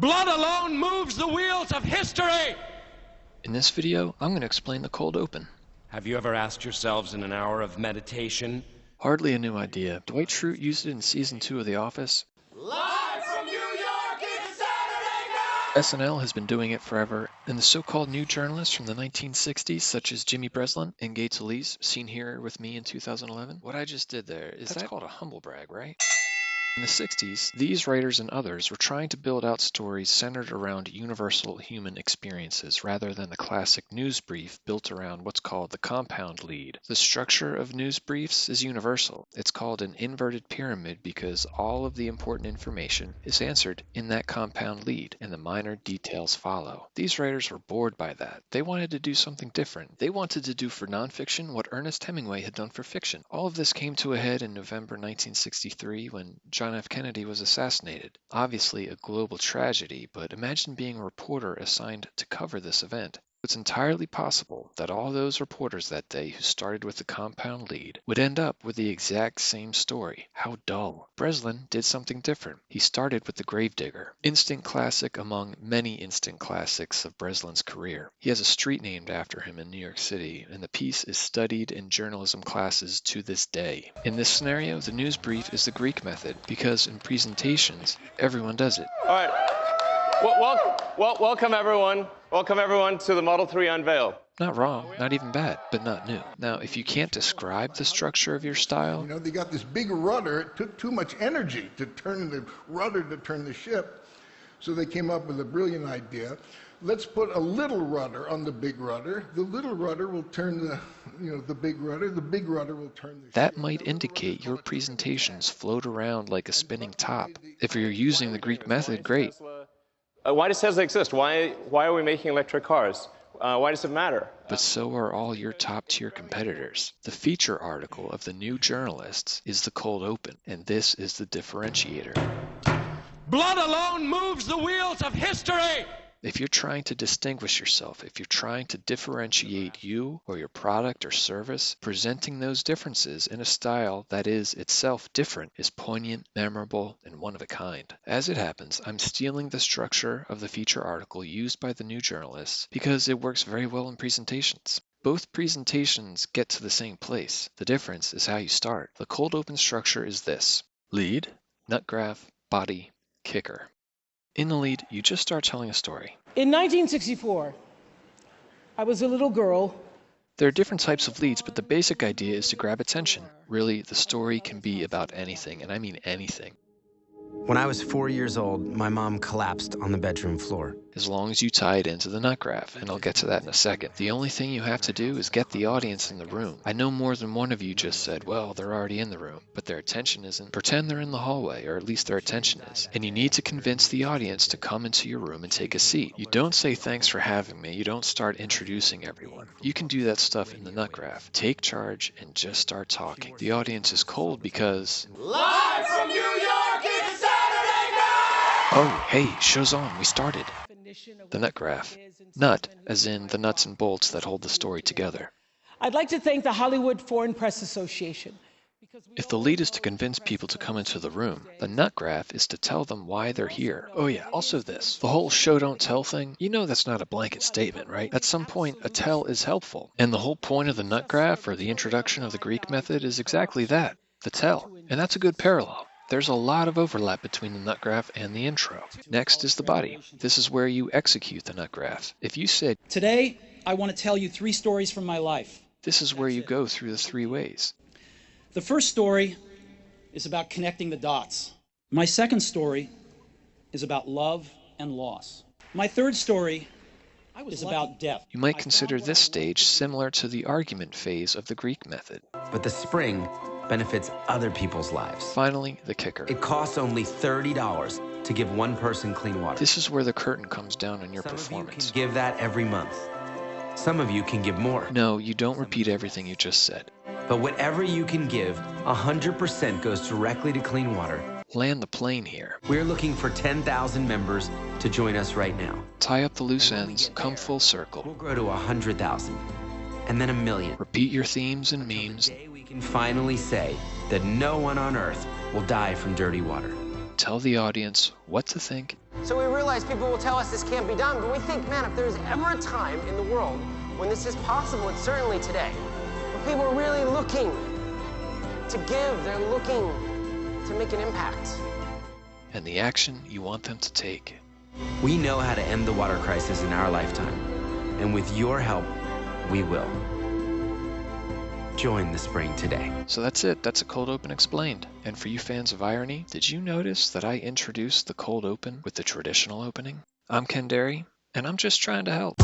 Blood alone moves the wheels of history! In this video, I'm going to explain the cold open. Have you ever asked yourselves in an hour of meditation? Hardly a new idea. Dwight Schrute used it in season 2 of The Office. Live from New York, it's Saturday night! SNL has been doing it forever, and the so-called new journalists from the 1960s, such as Jimmy Breslin and Gates Elise, seen here with me in 2011. What I just did there, that's called a humble brag, right? In the 60s, these writers and others were trying to build out stories centered around universal human experiences rather than the classic news brief built around what's called the compound lead. The structure of news briefs is universal. It's called an inverted pyramid because all of the important information is answered in that compound lead and the minor details follow. These writers were bored by that. They wanted to do something different. They wanted to do for nonfiction what Ernest Hemingway had done for fiction. All of this came to a head in November 1963 when John F. Kennedy was assassinated. Obviously a global tragedy, but imagine being a reporter assigned to cover this event. It's entirely possible that all those reporters that day who started with the compound lead would end up with the exact same story. How dull. Breslin did something different. He started with the Gravedigger, instant classic among many instant classics of Breslin's career. He has a street named after him in New York City, and the piece is studied in journalism classes to this day. In this scenario, the news brief is the Greek method, because in presentations, everyone does it. All right. Welcome everyone. Welcome everyone to the Model 3 unveil. Not wrong, not even bad, but not new. Now, if you can't describe the structure of your style... You know, they got this big rudder. It took too much energy to turn the rudder to turn the ship. So they came up with a brilliant idea. Let's put a little rudder on the big rudder. The little rudder will turn the big rudder. The big rudder will turn the ship. That might indicate your presentations float around like a spinning top. If you're using the Greek method, great. Why does Tesla exist? Why are we making electric cars? Why does it matter? But so are all your top-tier competitors. The feature article of the New Journalists is the cold open, and this is the differentiator. Blood alone moves the wheels of history! If you're trying to distinguish yourself, if you're trying to differentiate you or your product or service, presenting those differences in a style that is itself different is poignant, memorable, and one of a kind. As it happens, I'm stealing the structure of the feature article used by the New Journalists because it works very well in presentations. Both presentations get to the same place. The difference is how you start. The cold open structure is this: lead, nut graph, body, kicker. In the lead, you just start telling a story. In 1964, I was a little girl. There are different types of leads, but the basic idea is to grab attention. Really, the story can be about anything, and I mean anything. When I was 4 years old, my mom collapsed on the bedroom floor. As long as you tie it into the nut graph, and I'll get to that in a second. The only thing you have to do is get the audience in the room. I know more than one of you just said, well, they're already in the room, but their attention isn't. Pretend they're in the hallway, or at least their attention is. And you need to convince the audience to come into your room and take a seat. You don't say thanks for having me. You don't start introducing everyone. You can do that stuff in the nut graph. Take charge and just start talking. The audience is cold because... Live from New York, it's Saturday night! Oh, hey, show's on. We started. The nut graph. Nut, as in the nuts and bolts that hold the story together. I'd like to thank the Hollywood Foreign Press Association. If the lead is to convince people to come into the room, the nut graph is to tell them why they're here. Oh yeah, also this. The whole show don't tell thing, you know that's not a blanket statement, right? At some point, a tell is helpful. And the whole point of the nut graph, or the introduction of the Greek method, is exactly that, the tell. And that's a good parallel. There's a lot of overlap between the nut graph and the intro. Next is the body. This is where you execute the nut graph. If you said, today, I want to tell you 3 stories from my life. This is where you go through the 3 ways. The first story is about connecting the dots. My second story is about love and loss. My third story is about death. You might consider this stage similar to the argument phase of the Greek method. But the spring benefits other people's lives. Finally, the kicker. It costs only $30 to give one person clean water. This is where the curtain comes down on your performance. Some of you can give that every month. Some of you can give more. No, you don't repeat everything you just said. But whatever you can give, 100% goes directly to clean water. Land the plane here. We're looking for 10,000 members to join us right now. Tie up the loose ends, come full circle. We'll grow to 100,000, and then 1 million. Repeat your themes and memes. Today we can finally say that no one on Earth will die from dirty water. Tell the audience what to think So we realize people will tell us this can't be done, but we think, man, if there's ever a time in the world when this is possible, it's certainly today. Where people are really looking to give, they're looking to make an impact. And the action you want them to take. We know how to end the water crisis in our lifetime, and with your help, we will. Join the spring today. So that's it. That's a cold open explained. And for you fans of irony, did you notice that I introduced the cold open with the traditional opening? I'm Ken Derry, and I'm just trying to help.